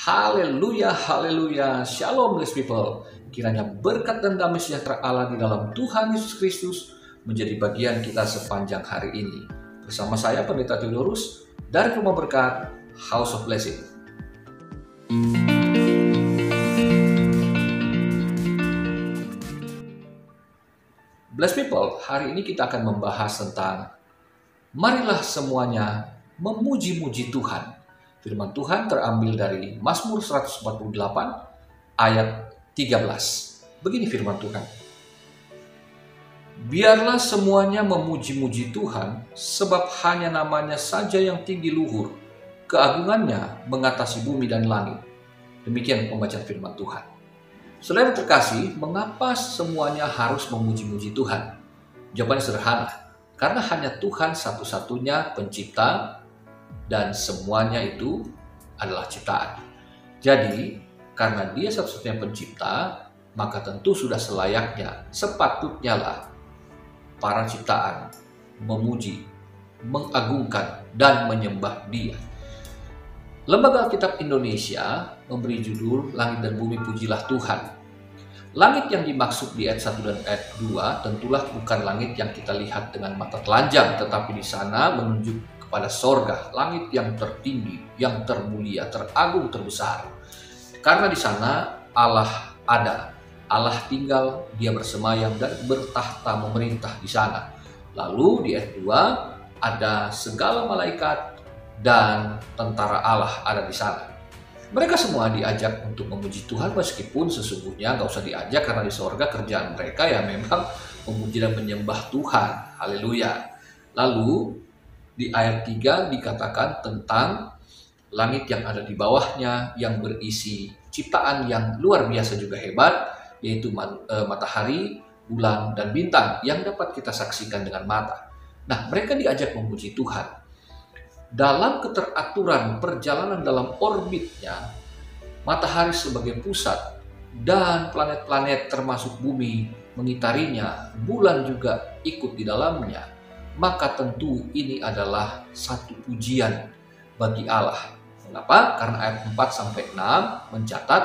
Haleluya, haleluya, shalom blessed people. Kiranya berkat dan damai sejahtera Allah di dalam Tuhan Yesus Kristus menjadi bagian kita sepanjang hari ini. Bersama saya Pendeta Theodorus dari Rumah Berkat House of Blessing. Blessed people, hari ini kita akan membahas tentang marilah semuanya memuji-muji Tuhan. Firman Tuhan terambil dari Mazmur 148 ayat 13. Begini firman Tuhan. Biarlah semuanya memuji-muji Tuhan, sebab hanya namanya saja yang tinggi luhur, keagungannya mengatasi bumi dan langit. Demikian pembacaan firman Tuhan. Saudara terkasih, mengapa semuanya harus memuji-muji Tuhan? Jawabannya sederhana, karena hanya Tuhan satu-satunya pencipta dan semuanya itu adalah ciptaan. Jadi, karena Dia satu-satunya pencipta, maka tentu sudah selayaknya, sepatutnya lah para ciptaan memuji, mengagungkan, dan menyembah Dia. Lembaga Alkitab Indonesia memberi judul Langit dan Bumi Pujilah Tuhan. Langit yang dimaksud di ayat 1 dan ayat 2 tentulah bukan langit yang kita lihat dengan mata telanjang, tetapi di sana menunjuk pada sorga, langit yang tertinggi, yang termulia, teragung, terbesar. Karena di sana Allah ada, Allah tinggal, Dia bersemayam dan bertahta memerintah di sana. Lalu di ayat 2 ada segala malaikat dan tentara Allah ada di sana. Mereka semua diajak untuk memuji Tuhan, meskipun sesungguhnya nggak usah diajak karena di sorga kerjaan mereka ya memang memuji dan menyembah Tuhan. Haleluya. Lalu di ayat 3 dikatakan tentang langit yang ada di bawahnya yang berisi ciptaan yang luar biasa juga hebat, yaitu matahari, bulan, dan bintang yang dapat kita saksikan dengan mata. Nah, mereka diajak memuji Tuhan. Dalam keteraturan perjalanan dalam orbitnya, matahari sebagai pusat dan planet-planet termasuk bumi mengitarinya, bulan juga ikut di dalamnya. Maka tentu ini adalah satu pujian bagi Allah. Mengapa? Karena ayat 4-6 mencatat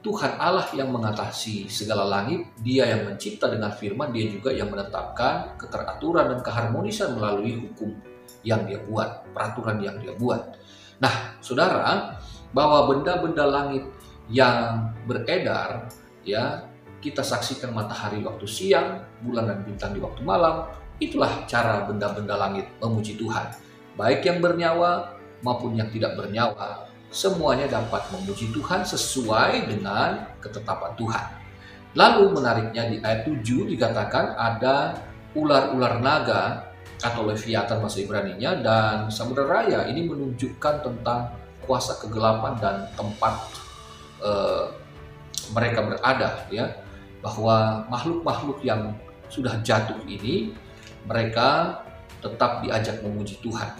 Tuhan Allah yang mengatasi segala langit, Dia yang mencipta dengan firman, Dia juga yang menetapkan keteraturan dan keharmonisan melalui hukum yang Dia buat, peraturan yang Dia buat. Nah, saudara, bahwa benda-benda langit yang beredar, ya, kita saksikan matahari waktu siang, bulan dan bintang di waktu malam. Itulah cara benda-benda langit memuji Tuhan. Baik yang bernyawa maupun yang tidak bernyawa, semuanya dapat memuji Tuhan sesuai dengan ketetapan Tuhan. Lalu menariknya di ayat 7 dikatakan ada ular-ular naga atau leviathan bahasa Ibraninya dan samudera raya. Ini menunjukkan tentang kuasa kegelapan dan tempat mereka berada, ya. Bahwa makhluk-makhluk yang sudah jatuh ini mereka tetap diajak memuji Tuhan.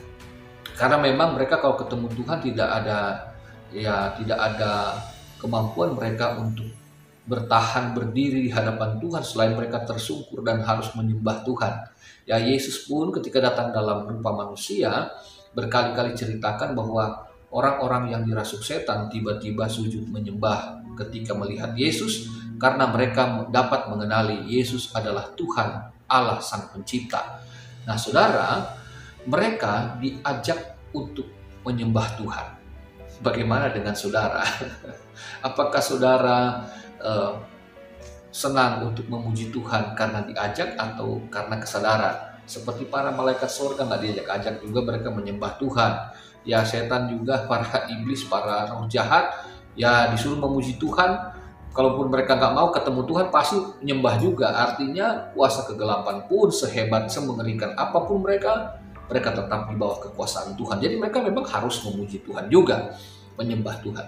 Karena memang mereka kalau ketemu Tuhan tidak ada kemampuan mereka untuk bertahan berdiri di hadapan Tuhan selain mereka tersungkur dan harus menyembah Tuhan. Ya, Yesus pun ketika datang dalam rupa manusia berkali-kali ceritakan bahwa orang-orang yang dirasuk setan tiba-tiba sujud menyembah ketika melihat Yesus karena mereka dapat mengenali Yesus adalah Tuhan Allah Sang Pencipta. Nah, saudara, mereka diajak untuk menyembah Tuhan. Bagaimana dengan saudara? Apakah saudara senang untuk memuji Tuhan karena diajak atau karena kesadaran? Seperti para malaikat surga nggak diajak-ajak juga mereka menyembah Tuhan. Ya, setan juga, para iblis, para roh jahat, ya disuruh memuji Tuhan. Kalaupun mereka nggak mau ketemu Tuhan, pasti menyembah juga. Artinya kuasa kegelapan pun sehebat, semengerikan apapun mereka tetap di bawah kekuasaan Tuhan. Jadi mereka memang harus memuji Tuhan juga, menyembah Tuhan.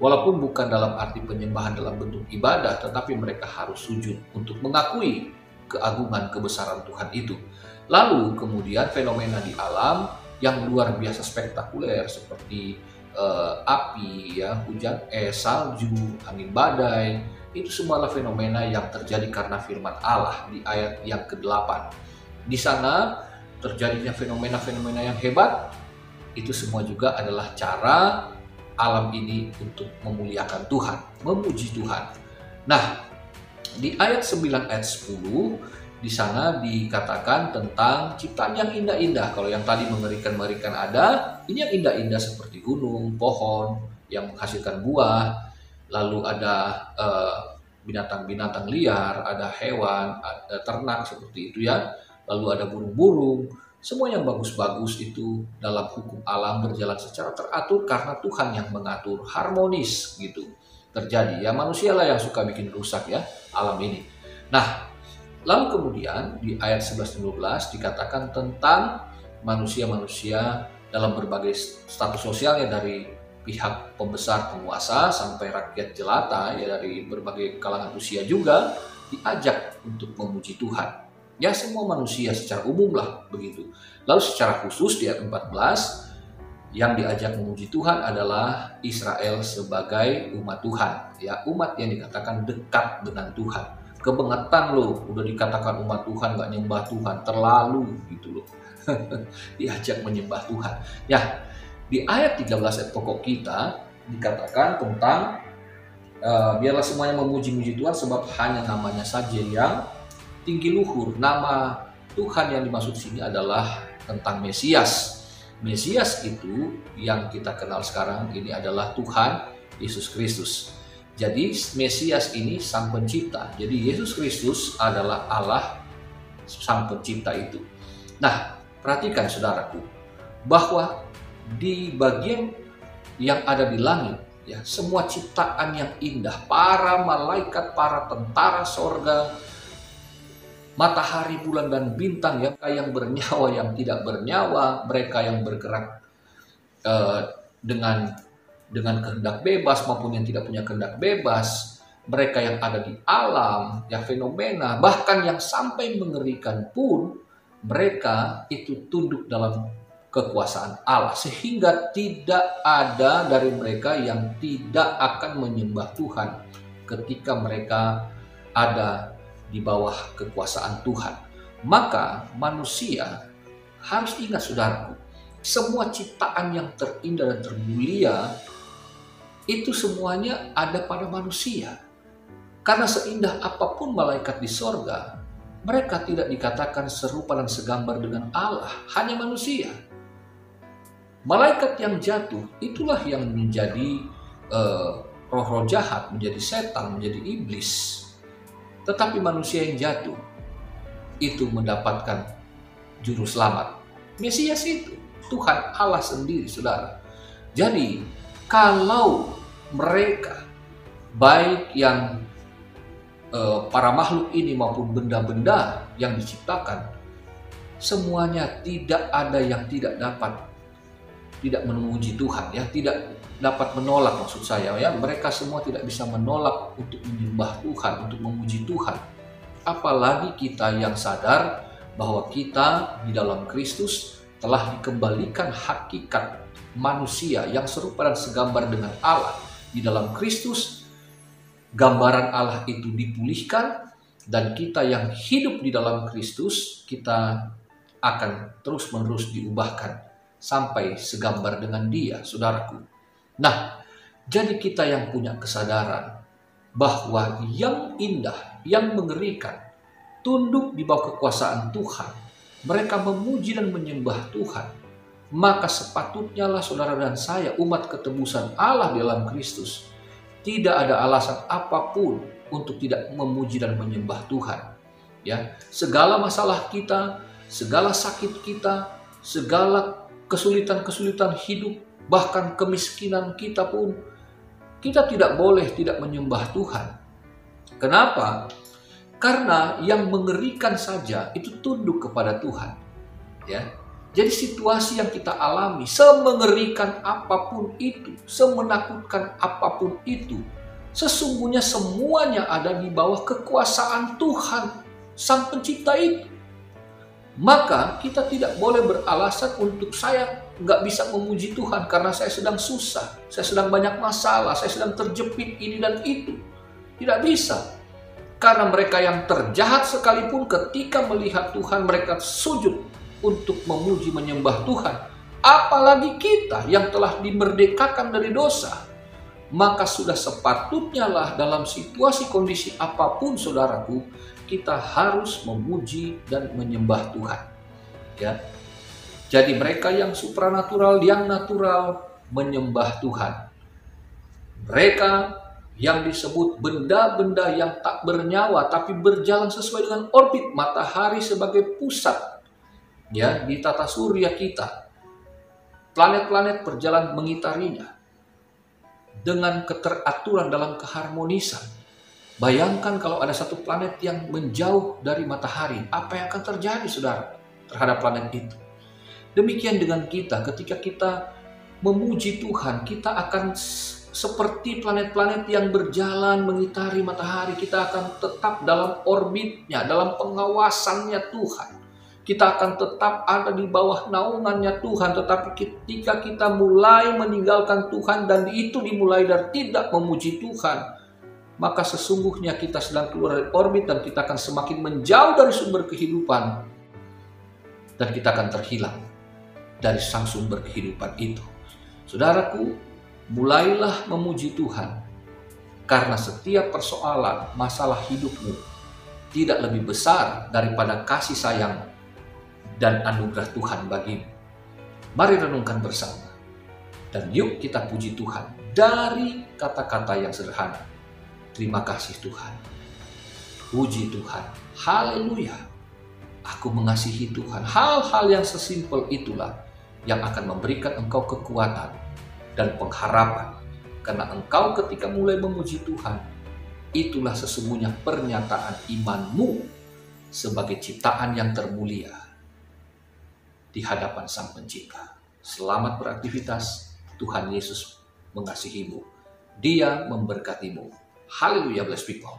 Walaupun bukan dalam arti penyembahan dalam bentuk ibadah, tetapi mereka harus sujud untuk mengakui keagungan kebesaran Tuhan itu. Lalu kemudian fenomena di alam yang luar biasa spektakuler seperti api, ya, hujan es, salju, angin badai, itu semualah fenomena yang terjadi karena firman Allah di ayat yang ke-8. Di sana terjadinya fenomena-fenomena yang hebat, itu semua juga adalah cara alam ini untuk memuliakan Tuhan, memuji Tuhan. Nah, di ayat 9 ayat 10 di sana dikatakan tentang ciptaan yang indah-indah. Kalau yang tadi mengerikan-mengerikan ada, ini yang indah-indah seperti gunung, pohon yang menghasilkan buah, lalu ada binatang-binatang liar, ada hewan, ada ternak seperti itu ya, lalu ada burung-burung. Semua yang bagus-bagus itu dalam hukum alam berjalan secara teratur karena Tuhan yang mengatur, harmonis gitu terjadi. Ya manusia lah yang suka bikin rusak ya alam ini. Nah, lalu kemudian di ayat 11-12 dikatakan tentang manusia-manusia dalam berbagai status sosialnya, dari pihak pembesar penguasa sampai rakyat jelata ya, dari berbagai kalangan usia juga diajak untuk memuji Tuhan. Ya semua manusia secara umum lah begitu. Lalu secara khusus di ayat 14 yang diajak memuji Tuhan adalah Israel sebagai umat Tuhan. Ya umat yang dikatakan dekat dengan Tuhan. Kebangetan loh, udah dikatakan umat Tuhan gak nyembah Tuhan, terlalu gitu loh. Diajak menyembah Tuhan. Ya di ayat 13 ayat pokok kita dikatakan tentang biarlah semuanya memuji-muji Tuhan sebab hanya namanya saja yang tinggi luhur. Nama Tuhan yang dimaksud sini adalah tentang Mesias. Mesias itu yang kita kenal sekarang ini adalah Tuhan Yesus Kristus. Jadi Mesias ini sang pencipta. Jadi Yesus Kristus adalah Allah sang pencipta itu. Nah, perhatikan saudaraku, bahwa di bagian yang ada di langit ya, semua ciptaan yang indah, para malaikat, para tentara sorga, matahari, bulan, dan bintang, yang bernyawa, yang tidak bernyawa, mereka yang bergerak dengan kehendak bebas maupun yang tidak punya kehendak bebas, mereka yang ada di alam, yang fenomena, bahkan yang sampai mengerikan pun, mereka itu tunduk dalam kekuasaan Allah, sehingga tidak ada dari mereka yang tidak akan menyembah Tuhan ketika mereka ada di bawah kekuasaan Tuhan. Maka manusia harus ingat saudaraku, semua ciptaan yang terindah dan termulia itu semuanya ada pada manusia. Karena seindah apapun malaikat di sorga, mereka tidak dikatakan serupa dan segambar dengan Allah, hanya manusia. Malaikat yang jatuh itulah yang menjadi roh-roh jahat, menjadi setan, menjadi iblis. Tetapi manusia yang jatuh itu mendapatkan juru selamat. Mesias itu Tuhan Allah sendiri, saudara. Jadi kalau mereka, baik yang para makhluk ini maupun benda-benda yang diciptakan, semuanya tidak ada yang tidak memuji Tuhan ya, tidak dapat menolak, maksud saya ya, mereka semua tidak bisa menolak untuk menyembah Tuhan, untuk memuji Tuhan. Apalagi kita yang sadar bahwa kita di dalam Kristus telah dikembalikan hakikat manusia yang serupa dan segambar dengan Allah. Di dalam Kristus gambaran Allah itu dipulihkan, dan kita yang hidup di dalam Kristus, kita akan terus-menerus diubahkan sampai segambar dengan Dia, saudaraku. Nah, jadi kita yang punya kesadaran bahwa yang indah, yang mengerikan, tunduk di bawah kekuasaan Tuhan, mereka memuji dan menyembah Tuhan, maka sepatutnya lah saudara dan saya, umat ketebusan Allah di dalam Kristus, tidak ada alasan apapun untuk tidak memuji dan menyembah Tuhan. Ya, segala masalah kita, segala sakit kita, segala kesulitan-kesulitan hidup, bahkan kemiskinan kita pun, kita tidak boleh tidak menyembah Tuhan. Kenapa? Karena yang mengerikan saja itu tunduk kepada Tuhan. Ya, jadi situasi yang kita alami, semengerikan apapun itu, semenakutkan apapun itu, sesungguhnya semuanya ada di bawah kekuasaan Tuhan, Sang Pencipta itu. Maka kita tidak boleh beralasan untuk saya nggak bisa memuji Tuhan karena saya sedang susah, saya sedang banyak masalah, saya sedang terjepit ini dan itu. Tidak bisa. Karena mereka yang terjahat sekalipun ketika melihat Tuhan, mereka sujud untuk memuji menyembah Tuhan. apalagi kita yang telah dimerdekakan dari dosa, maka sudah sepatutnya lah dalam situasi kondisi apapun saudaraku, kita harus memuji dan menyembah Tuhan. Ya. Jadi mereka yang supranatural, yang natural menyembah Tuhan. Mereka yang disebut benda-benda yang tak bernyawa tapi berjalan sesuai dengan orbit matahari sebagai pusat, ya, di tata surya kita. Planet-planet berjalan mengitarinya dengan keteraturan dalam keharmonisan. Bayangkan kalau ada satu planet yang menjauh dari matahari, apa yang akan terjadi saudara terhadap planet itu? Demikian dengan kita, ketika kita memuji Tuhan, kita akan seperti planet-planet yang berjalan mengitari matahari. Kita akan tetap dalam orbitnya, dalam pengawasannya Tuhan. Kita akan tetap ada di bawah naungannya Tuhan. Tetapi ketika kita mulai meninggalkan Tuhan dan itu dimulai dari tidak memuji Tuhan, maka sesungguhnya kita sedang keluar dari orbit dan kita akan semakin menjauh dari sumber kehidupan. Dan kita akan terhilang dari sang sumber kehidupan itu. Saudaraku, mulailah memuji Tuhan. Karena setiap persoalan, masalah hidupmu tidak lebih besar daripada kasih sayang dan anugerah Tuhan bagimu. Mari renungkan bersama. Dan yuk kita puji Tuhan dari kata-kata yang sederhana. Terima kasih Tuhan. Puji Tuhan. Haleluya. Aku mengasihi Tuhan. Hal-hal yang sesimpel itulah yang akan memberikan engkau kekuatan dan pengharapan. Karena engkau ketika mulai memuji Tuhan, itulah sesungguhnya pernyataan imanmu sebagai ciptaan yang termulia di hadapan Sang Pencipta. Selamat beraktivitas. Tuhan Yesus mengasihimu. Dia memberkatimu. Haleluya, blessed people.